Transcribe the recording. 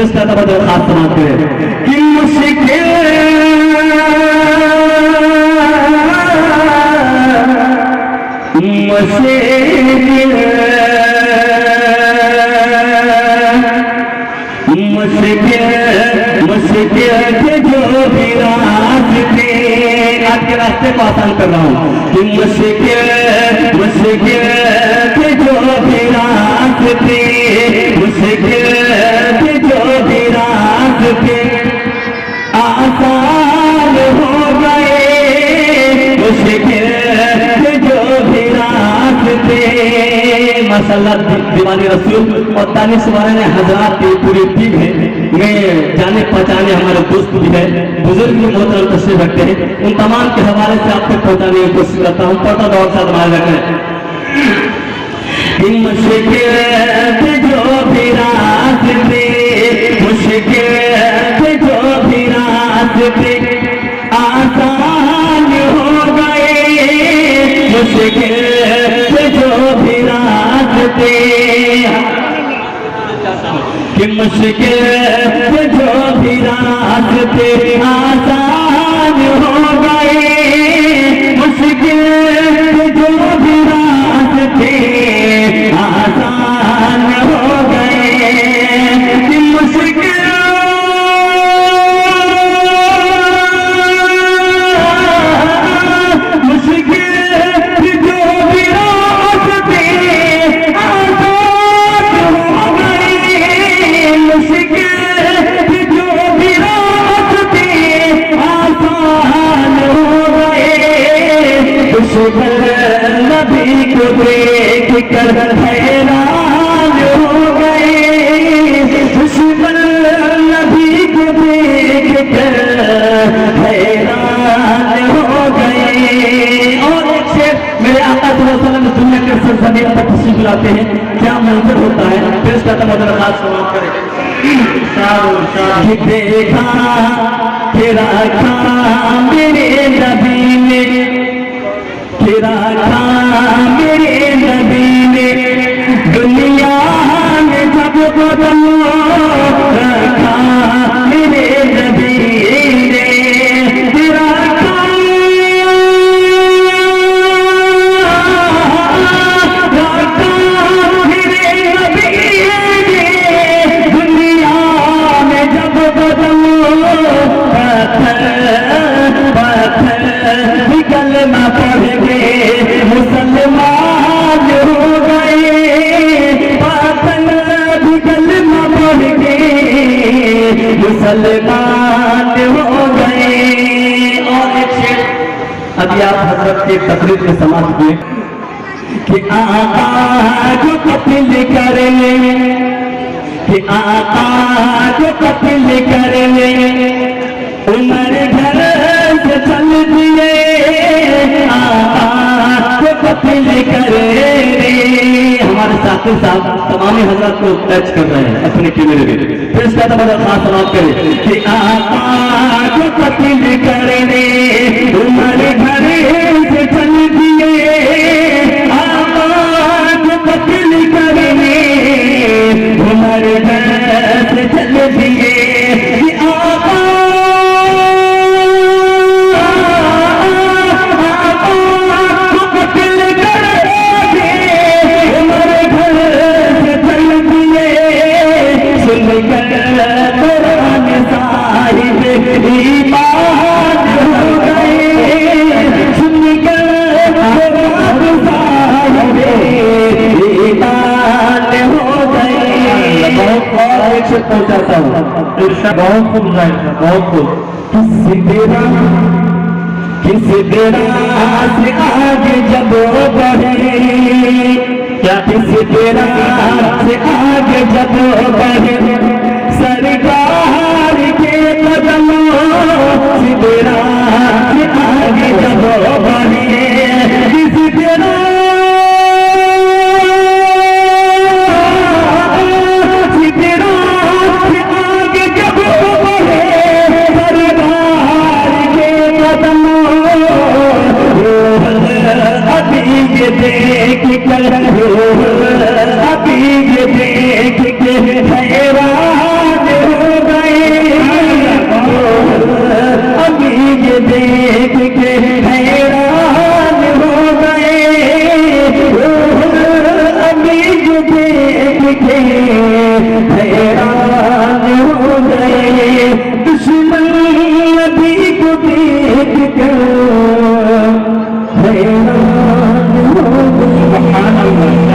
फिर इसका तवज्जो खास समाप्त करें कि मुश्किल मुश्किल के जो भी रास्ते आपके रास्ते को आसान कर रहा हूँ कि मुश्किल के जो भी रास्ते मुश्किल के जो भी रास्ते आसान हो गए मुश्किल के जो भी रास्ते माशाअल्लाह दीवानी रसूल और दानिश वाले ने हजरात की पूरी टीम है। मैं जाने पहचाने हमारे दोस्त भी है, बुजुर्ग भी मोहतरम तशरीफ रखते हैं, उन तमाम के हवाले से आपको पहुंचाने की कोशिश करता हूँ। पता दौर साथ मार रखें मुश्किल के जो भी रास्ते मुश्किल के जो भी रास्ते आसान हो गए मुश्किल के जो भी रास्ते कि मुश्किल के जो भी रास्ते आसान हो गए मुश्किल के जो भी रास्ते आसान हो गए कि मुश्किल नबी को देख कर हैरान हो गए दुश्मन नबी को देख कर हैरान हो गए। और एक से मेरे आका सल्लल्लाहु अलैहि वसल्लम दुनिया के सरजमीन पर तशरीफ लाते हैं, क्या मंजर होता है। फिर इसका तवज्जो खास समाप्त करें देखा तेरा मेरे नबी ने तेरा मेरे नबी ने दुनिया में जब कदम रखा मेरे नबी ने तेरा मेरे नबी ने दुनिया में जब कदम कलमा पढ़ गए मुसलमान हो गए पातन भी कलमा पढ़ गए मुसलमान हो गए। और एक शेर अभी आप हजरत के तकरीर में समाप्त हुए कि आका जो कत्ल कर ले कि आका जो कत्ल कर ले उमर घर से चल दिए कत्ल करे हमारे साथी साहब तमाम हजरत को टच कर रहे हैं अपने कैमरे में। फिर इसका तवज्जो खास समाप्त करें कि आका को कत्ल करे उमर घर से चल दिए आका को कत्ल करे उमर घर से चल दिए पहुंचाता हूँ बहुत खूब जाएगा बहुत खूब किसी तेरा से आगे जब बढ़े क्या किसी तेरा से आगे जब बढ़े सरकार के कदमों से तेरा से आगे जब बढ़े किसी तेरा देख कर अभी ये देख के हैरान थे हैरान हो गए, दुश्मन नबी को देख कर हैरान हो गए।